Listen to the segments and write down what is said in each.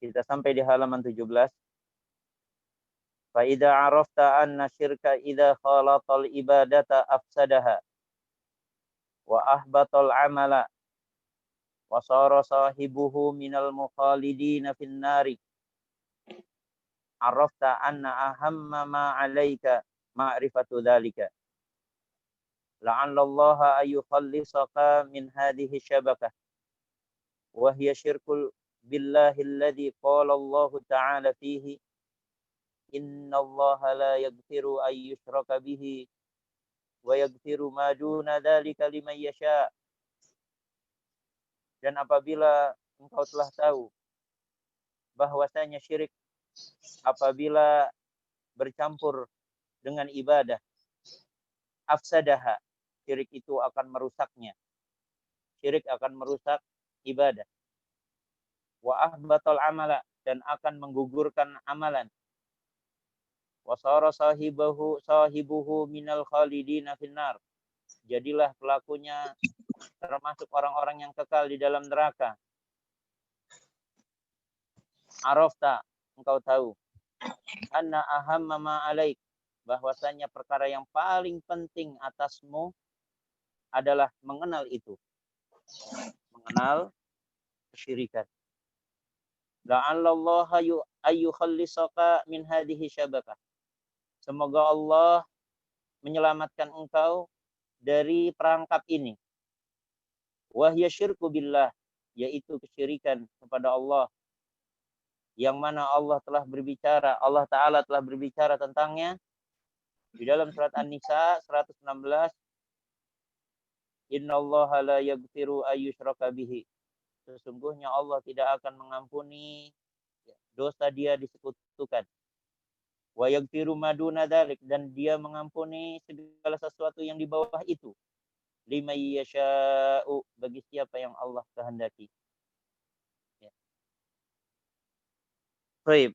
Kita sampai di halaman 17. Fa idza arafta anna syirka idza khalatal ibadata afsadaha wa ahbatal amala wa sara sahibuhu minal mukhalidina fin nari arafta anna ahamma ma 'alaika ma'rifatu dzalika la'alla Allah ayukhallisaka min hadhihi syabakah wa hiya syirkul billahi alladhi qala Allah ta'ala fihi inna Allah la yaghfiru an yushraka bihi wa yaghfiru ma duna dzalika liman yasha. Dan apabila engkau telah tahu bahwasanya syirik apabila bercampur dengan ibadah, afsadaha, syirik itu akan merusaknya. Syirik akan merusak ibadah. Wa ahbatal amala, dan akan menggugurkan amalan. Wa sara sahibuhu minal khalidina finnar. Jadilah pelakunya termasuk orang-orang yang kekal di dalam neraka. Arafta, engkau tahu. Anna ahamma ma alaik, bahwasanya perkara yang paling penting atasmu adalah mengenal itu. Mengenal kesyirikan. La'allallaha ayyukhallisaka min hadhihi syabakah. Semoga Allah menyelamatkan engkau dari perangkap ini. Wahya syirku billah, yaitu kesyirikan kepada Allah. Yang mana Allah Ta'ala telah berbicara tentangnya di dalam surat An-Nisa 116. Innallaha la yaghfiru ayyushraka bihi. Sesungguhnya Allah tidak akan mengampuni dosa dia disekutukan. Wa yaghfiru ma duna dzalik, dan dia mengampuni segala sesuatu yang di bawah itu. Liman yasha'u, bagi siapa yang Allah kehendaki. Ya. Baik.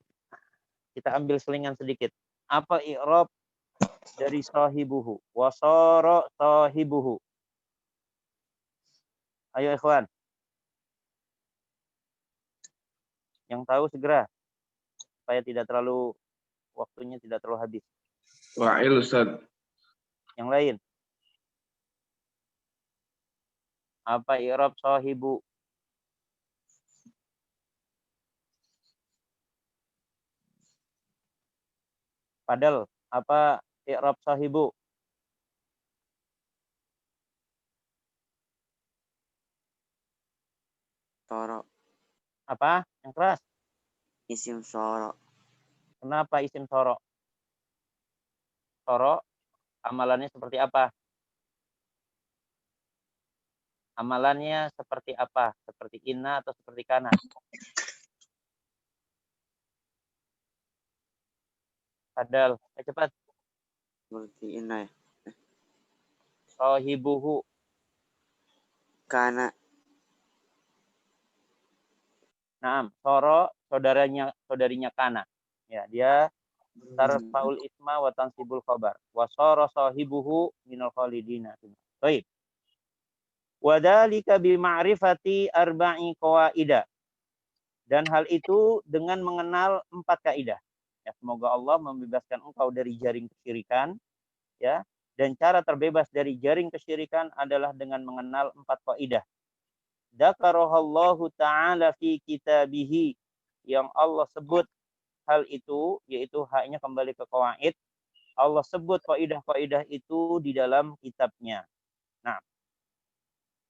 Kita ambil selingan sedikit. Apa i'rab dari sahibuhu? Wa sara sahibuhu. Ayo ikhwan. Yang tahu segera supaya waktunya tidak terlalu habis. Fa'il, Ustaz. Yang lain. Apa i'rab sahibu? Padahal apa i'rab sahibu? Soro. Apa? Yang keras. Isim soro. Kenapa isim soro? Soro amalannya seperti apa? Amalannya seperti apa? Seperti inna atau seperti kana? Padahal, cepat. Seperti inna ya. Sahibuhu. Kana. Naam, soro saudarinya kana. Ya, dia tarfa'ul isma wa tansibul khabar. Wa sara sahibuhu minal khalidina. Baik. Wa dzalika bi ma'rifati arba'i qawaida. Dan hal itu dengan mengenal 4 kaidah. Ya, semoga Allah membebaskan engkau dari jaring kesyirikan, ya. Dan cara terbebas dari jaring kesyirikan adalah dengan mengenal 4 kaidah. Dzakarahallahu ta'ala fi kitabihi, yang Allah sebut hal itu, yaitu haknya kembali ke qawaid. Allah sebut kaidah-kaidah itu di dalam kitabnya. Nah,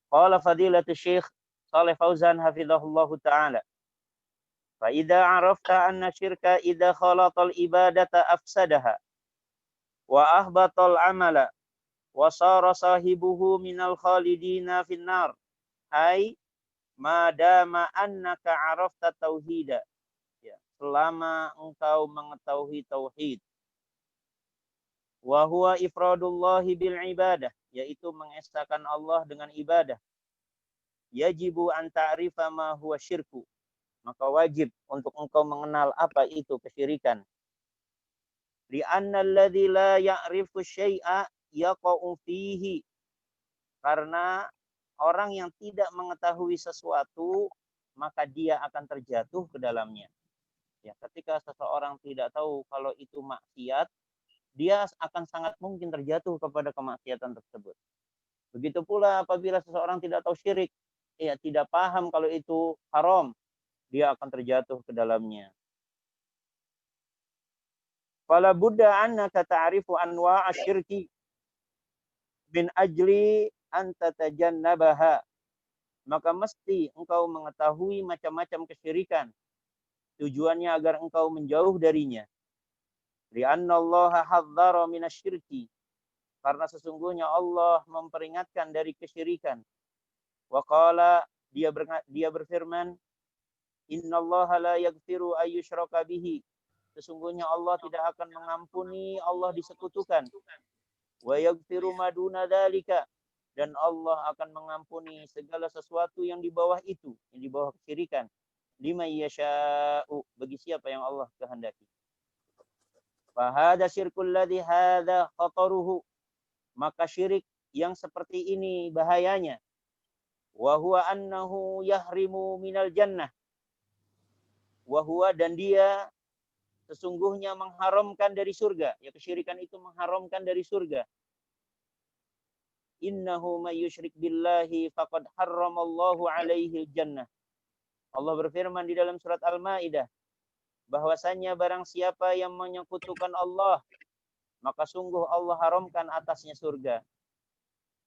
qala fadilatul Syekh Shalih Fauzan hafizahullahu ta'ala. Fa idza arafta anna syirka idza khalatal ibadata afsadaha wa ahbatal amala wa sara sahibuhu minal khalidina finnar. Ai madama annaka arafta tauhida. Ya, selama engkau mengetahui tauhid. Wa huwa ifradullahi bil ibadah, yaitu mengesahkan Allah dengan ibadah. Yajibu an ta'rifa ma huwa syirku. Maka wajib untuk engkau mengenal apa itu kesyirikan. Li'anna alladzi la ya'rifu syai'a yaqa'u fihi. Karena orang yang tidak mengetahui sesuatu, maka dia akan terjatuh ke dalamnya. Ya, ketika seseorang tidak tahu kalau itu maksiat, dia akan sangat mungkin terjatuh kepada kemaksiatan tersebut. Begitu pula apabila seseorang tidak tahu syirik, ya tidak paham kalau itu haram, dia akan terjatuh ke dalamnya. Fala budda annaka ta'rifu anwa' asyirki min ajli an tatajannabaha. Maka mesti engkau mengetahui macam-macam kesyirikan. Tujuannya agar engkau menjauh darinya. Li'anna Allah hadzara minasyirki. Karena sesungguhnya Allah memperingatkan dari kesyirikan. Wa qala, dia berfirman, innallaha la yaghfiru ayyushraka bihi. Sesungguhnya Allah tidak akan mengampuni Allah disekutukan. Wa yaghfiru ma duna dzalika, dan Allah akan mengampuni segala sesuatu yang di bawah itu, yang di bawah kesyirikan. Liman yasha'u, bagi siapa yang Allah kehendaki. Fa hadza syirkul ladzi hadza khataruhu, maka syirik yang seperti ini bahayanya. Wa huwa annahu yahrimu minal jannah. Wa huwa, dan dia sesungguhnya mengharamkan dari surga. Ya, kesyirikan itu mengharamkan dari surga. Innahu may yusyrik billahi faqad harramallahu alaihi jannah. Allah berfirman di dalam surat Al-Maidah, bahwasanya barang siapa yang menyekutukan Allah, maka sungguh Allah haramkan atasnya surga.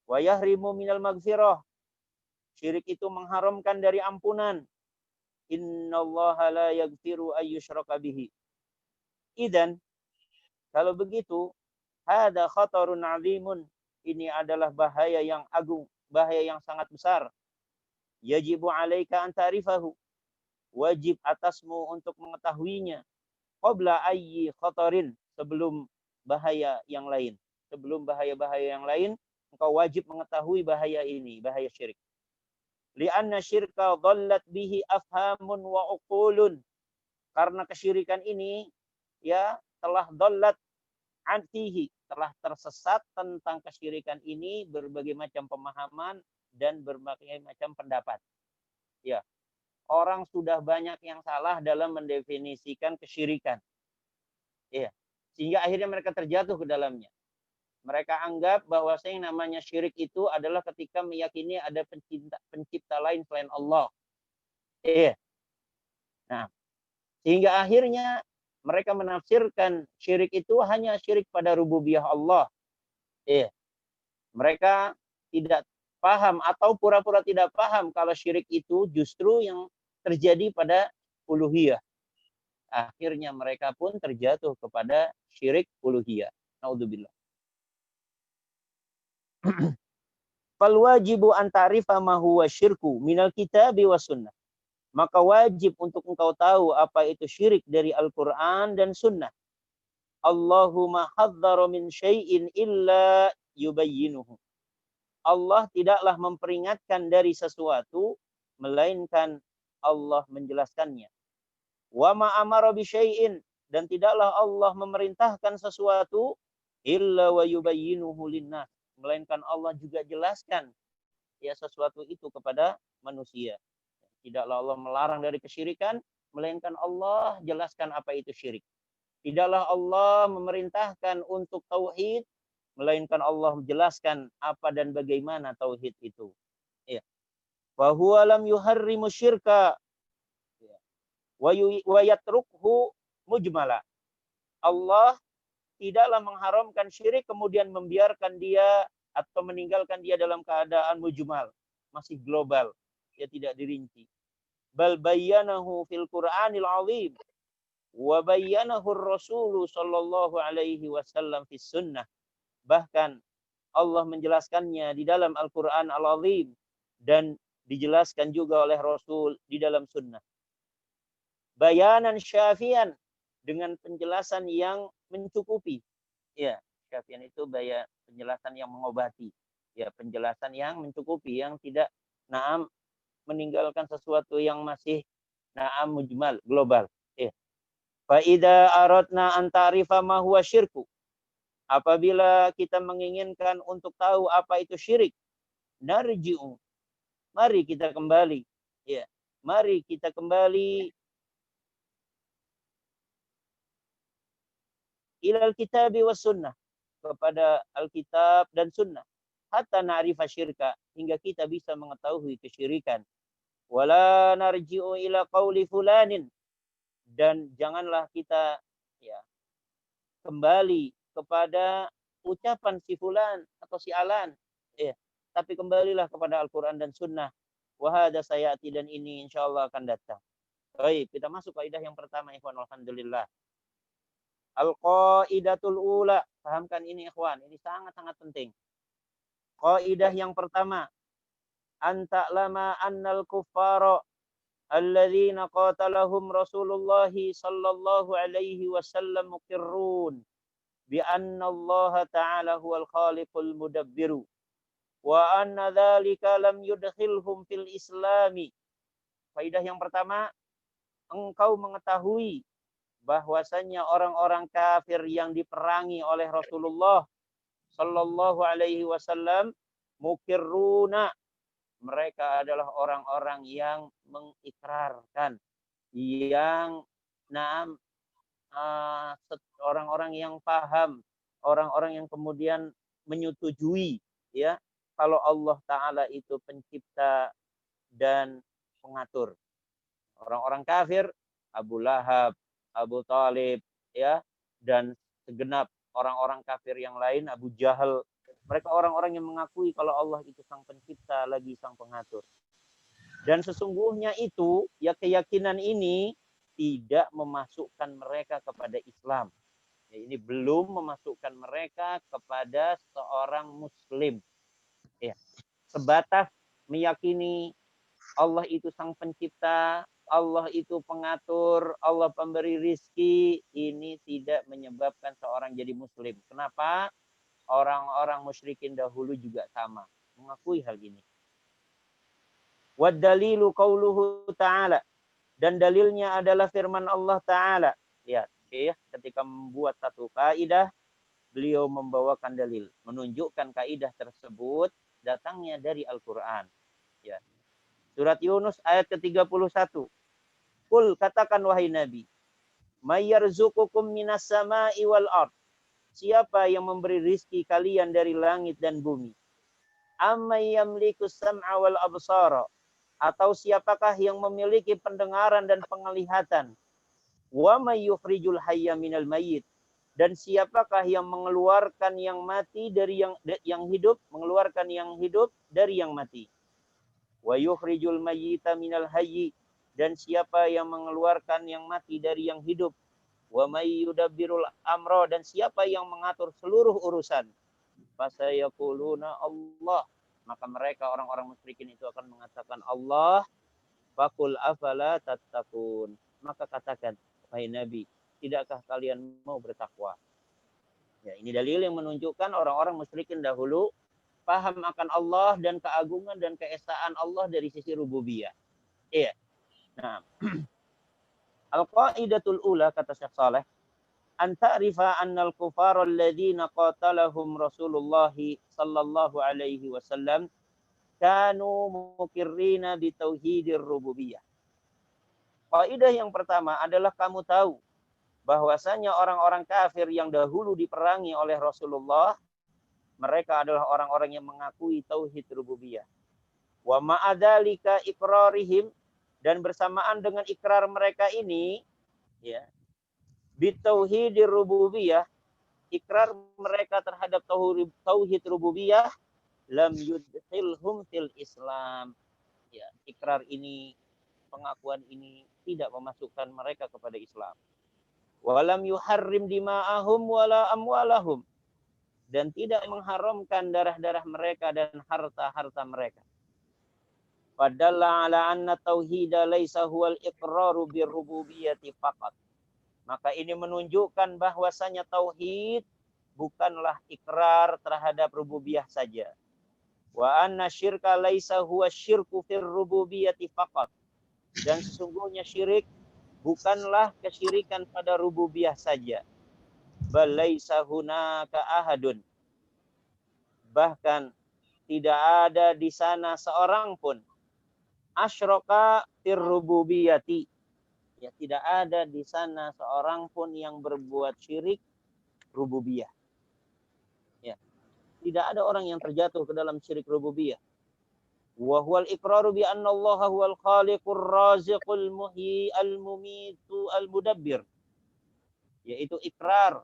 Wa yahrimu minal maghfirah. Syirik itu mengharamkan dari ampunan. Innallaha la yaghfiru ayyushraka bihi. Idzan, kalau begitu, hada khatarun 'azimun. Ini adalah bahaya yang agung, bahaya yang sangat besar. Yajibu 'alaika an ta'rifahu. Wajib atasmu untuk mengetahuinya. Qabla ayyi khatarin, sebelum bahaya yang lain. Sebelum bahaya-bahaya yang lain, engkau wajib mengetahui bahaya ini, bahaya syirik. Li'anna syirka dhallat bihi afhamun wa uqulun. Karena kesyirikan ini ya telah dhallat antihi, telah tersesat tentang kesyirikan ini berbagai macam pemahaman dan berbagai macam pendapat. Ya, orang sudah banyak yang salah dalam mendefinisikan kesyirikan. Ya, sehingga akhirnya mereka terjatuh ke dalamnya. Mereka anggap bahwa yang namanya syirik itu adalah ketika meyakini ada pencipta lain selain Allah. Iya. Nah, sehingga akhirnya mereka menafsirkan syirik itu hanya syirik pada rububiyah Allah. Iya. Mereka tidak paham atau pura-pura tidak paham kalau syirik itu justru yang terjadi pada uluhiyah. Akhirnya mereka pun terjatuh kepada syirik uluhiyah. Naudzubillah. Fal wajibu an ta'rifa ma huwa syirku minal kitabi was sunnah. Maka wajib untuk engkau tahu apa itu syirik dari Al-Qur'an dan sunnah. Allahumma hadzara min syai'in illa yubayyinuhu. Allah tidaklah memperingatkan dari sesuatu melainkan Allah menjelaskannya. Wa ma amara bi syai'in, dan tidaklah Allah memerintahkan sesuatu illa wa yubayyinuhu linnas, melainkan Allah juga jelaskan ya sesuatu itu kepada manusia. Tidaklah Allah melarang dari kesyirikan, melainkan Allah jelaskan apa itu syirik. Tidaklah Allah memerintahkan untuk tauhid, melainkan Allah menjelaskan apa dan bagaimana tauhid itu. Ya. Wa huwa lam yuharrimu syirka wa yatrukhu mujmala. Allah tidaklah mengharamkan syirik kemudian membiarkan dia atau meninggalkan dia dalam keadaan mujmal, masih global, ya tidak dirinci. Bal bayyanahu fil Qur'anil 'azim wa bayyanahu ar-rasul sallallahu alaihi wasallam fis sunnah. Bahkan Allah menjelaskannya di dalam Al-Qur'an Al-'azim dan dijelaskan juga oleh Rasul di dalam sunnah. Bayanan syafian, dengan penjelasan yang mencukupi. Ya, syafian itu penjelasan yang mengobati. Ya, penjelasan yang mencukupi, yang tidak meninggalkan sesuatu yang masih mujmal, global. Ya. Fa idza aradna an ta'rifa ma huwa syirku. Apabila kita menginginkan untuk tahu apa itu syirik, narji'u. Mari kita kembali ya, Mari kita kembali ilal kitabi was sunnah, kepada Alkitab dan sunnah. Hatta na'rifa syirka, hingga kita bisa mengetahui kesyirikan. Wala narji'u ila qawli fulanin, dan janganlah kita ya kembali kepada ucapan si fulan atau si alan. Ya, tapi kembalilah kepada Al-Quran dan sunnah. Wahada sayati, dan ini insyaallah akan datang. Baik, kita masuk kaidah yang pertama, ikhwan, alhamdulillah. Al-qaidatul ula. Pahamkan ini, ikhwan. Ini sangat-sangat penting. Kaidah yang pertama, anta'lama annal kuffara alladzina qatalahum Rasulullah sallallahu alaihi wasallam muqirrun bi anna Allah ta'ala huwal khaliqul mudabbiru wa anna dzalika lam yudkhilhum fil islami. Kaidah yang pertama, engkau mengetahui bahwasanya orang-orang kafir yang diperangi oleh Rasulullah sallallahu alaihi wasallam mukirruna, mereka adalah orang-orang yang mengikrarkan, yang orang-orang yang paham, orang-orang yang kemudian menyetujui ya kalau Allah Ta'ala itu pencipta dan pengatur. Orang-orang kafir, Abu Lahab, Abu Talib, ya, dan segenap orang-orang kafir yang lain, Abu Jahal, mereka orang-orang yang mengakui kalau Allah itu sang pencipta lagi sang pengatur. Dan sesungguhnya itu, ya, keyakinan ini tidak memasukkan mereka kepada Islam. Ya, ini belum memasukkan mereka kepada seorang Muslim. Ya, sebatas meyakini Allah itu sang pencipta, Allah itu pengatur, Allah pemberi rizki, ini tidak menyebabkan seorang jadi Muslim. Kenapa? Orang-orang musyrikin dahulu juga sama, mengakui hal ini. Wad dalilu qauluhu ta'ala, dan dalilnya adalah firman Allah Ta'ala. Ya, ketika membuat satu kaidah, beliau membawakan dalil, menunjukkan kaidah tersebut datangnya dari Al-Quran. Ya. Surat Yunus ayat ke-31. Kul, katakan wahai Nabi, mayyarzuqukum minas sama'i wal ard. Siapa yang memberi rizki kalian dari langit dan bumi? Amman yamliku sam'a wal absara. Atau siapakah yang memiliki pendengaran dan penglihatan? Wa may yukhrijul hayya minal mayyit. Dan siapakah yang mengeluarkan yang mati dari yang hidup, mengeluarkan yang hidup dari yang mati? Wa yukhrijul mayyita minal hayyi. Dan siapa yang mengeluarkan yang mati dari yang hidup? Wa may yudabbirul amra, dan siapa yang mengatur seluruh urusan? Fasayaquluna Allah, maka mereka orang-orang musyrikin itu akan mengatakan Allah. Faqul afala tattaqun, maka katakan wahai Nabi, tidakkah kalian mau bertakwa? Ya, ini dalil yang menunjukkan orang-orang musyrikin dahulu paham akan Allah dan keagungan dan keesaan Allah dari sisi rububiyah. Iya. Nah, al-qaidatul ula, kata Syekh Saleh, an ta'rifa annal kufara alladhina qatalahum Rasulullah sallallahu alaihi wasallam kanu mukirrina bi tauhidir rububiyah. Kaidah yang pertama adalah kamu tahu bahwasanya orang-orang kafir yang dahulu diperangi oleh Rasulullah, mereka adalah orang-orang yang mengakui tauhid rububiyah. Wa ma'adzalika iqrarihim, dan bersamaan dengan ikrar mereka ini, ya, bitauhidir rububiyah, ikrar mereka terhadap tauhid rububiyah, lam yudkhilhum fil Islam. Ya, ikrar ini, pengakuan ini tidak memasukkan mereka kepada Islam. Walam yuharrim dima'ahum wala amwalahum, dan tidak mengharamkan darah-darah mereka dan harta-harta mereka. Fadalla ala anna tauhida laisa huwal iqraru birrububiyyati faqat. Maka ini menunjukkan bahwasanya tauhid bukanlah ikrar terhadap rububiyah saja. Wa anna syirka laisa huwa syirku fir rububiyyati faqat. Dan sesungguhnya syirik bukanlah kesyirikan pada rububiyah saja. Bal laisa hunaka ahadun. Bahkan tidak ada di sana seorang pun. asyraka fir rububiyyati. Ya, tidak ada di sana seorang pun yang berbuat syirik rububiyah. Ya, tidak ada orang yang terjatuh ke dalam syirik rububiyah. Wa huwal iqraru bi anna Allah huwal khaliqur raziqul muhyi al mumitu al mudabbir. Yaitu ikrar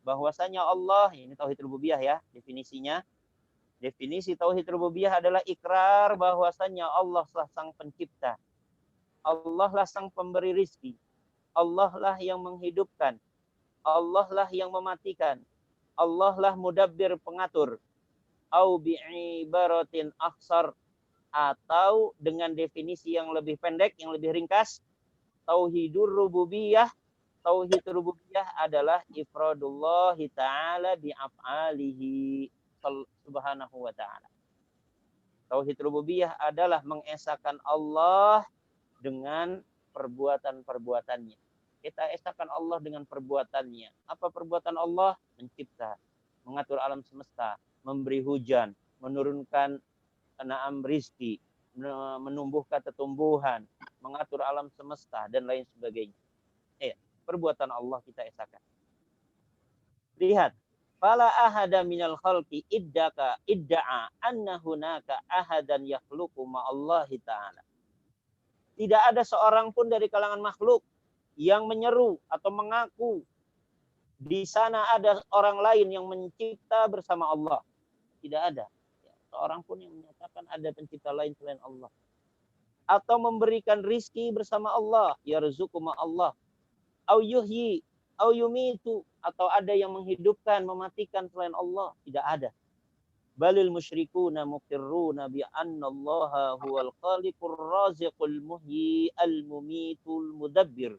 bahwasanya Allah, ini tauhid rububiyah ya definisinya. Definisi tauhid rububiyah adalah ikrar bahwasanya Allah lah sang pencipta. Allah lah sang pemberi rizki. Allah lah yang menghidupkan. Allah lah yang mematikan. Allah lah mudabbir pengatur. Au bi'ibaratin akhsar, atau dengan definisi yang lebih pendek, yang lebih ringkas, tauhidur rububiyah. Tauhid rububiyah adalah ifradullah ta'ala bi'af'alihi subhanahu wa ta'ala. Tauhid rububiyah adalah mengesahkan Allah dengan perbuatan-perbuatannya. Kita esakan Allah dengan perbuatannya. Apa perbuatan Allah? Mencipta, mengatur alam semesta, memberi hujan, menurunkan naam rizki, menumbuhkan tumbuhan, mengatur alam semesta, dan lain sebagainya. Perbuatan Allah kita esakan. Lihat, fala ahada minal khalqi idda'a anna hunaka ahadan yakhluqu ma'allahi ta'ala. Tidak ada seorang pun dari kalangan makhluk yang menyeru atau mengaku di sana ada orang lain yang mencipta bersama Allah. Tidak ada. Seorang pun yang menyatakan ada pencipta lain selain Allah. Atau memberikan rizki bersama Allah. Yarzuqu ma'allah. Au yuhyi, au yumitu, atau ada yang menghidupkan, mematikan selain Allah. Tidak ada. Balil musyrikuna muqirruna bi anna Allah huwal khaliqur raziqul muhyi al mumitul mudabbir.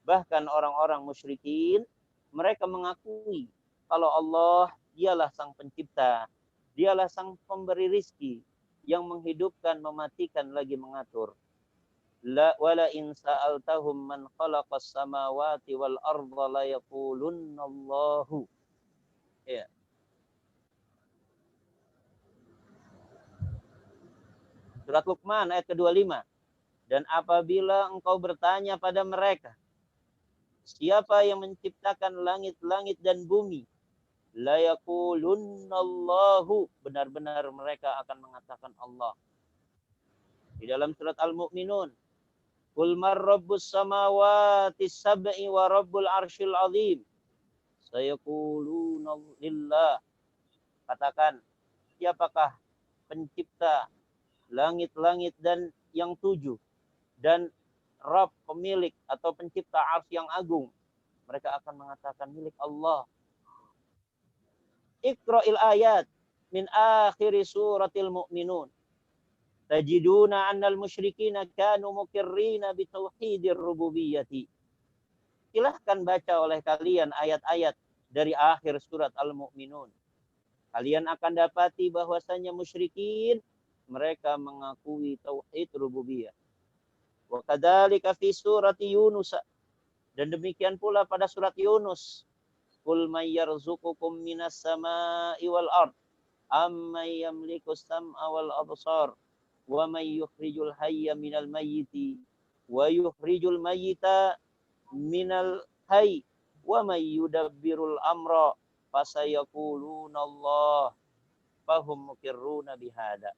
Bahkan orang-orang musyrikin, mereka mengakui kalau Allah dialah sang pencipta, dialah sang pemberi rizki, yang menghidupkan, mematikan, lagi mengatur. La wala in sa'altahum man khalaqas samawati wal arda la yaqulunna Allahu. Ya. Surat Luqman ayat ke-25. Dan apabila engkau bertanya pada mereka, siapa yang menciptakan langit-langit dan bumi? La yaqulunna Allahu. Benar-benar mereka akan mengatakan Allah. Di dalam surat Al-Mu'minun, Qul man rabbus samawati sab'i wa rabbul arsyil azim. Sayaquluna lillah. Katakan, siapakah pencipta langit-langit dan yang 7 dan Rabb, pemilik atau pencipta arsy yang agung? Mereka akan mengatakan milik Allah. Iqra'il ayat min akhir suratil Mu'minun. Tajiduna annal musyrikina kanu muqirrina bitauhidir rububiyyati. Silahkan baca oleh kalian ayat-ayat dari akhir surat Al-Mu'minun. Kalian akan dapati bahwasanya musyrikin mereka mengakui tauhid rububiyah. Wa kadzalika fi surati Yunus. Dan demikian pula pada surat Yunus. Qul may yarzuqukum minas sama'i wal ard amman yamliku sam'a wal absar wa may yukhrijul hayya minal mayyiti wa yukhrijul mayyita minal hayy wa may yudabbirul amra fasayaquluna Allah fahum muqirruna bihada.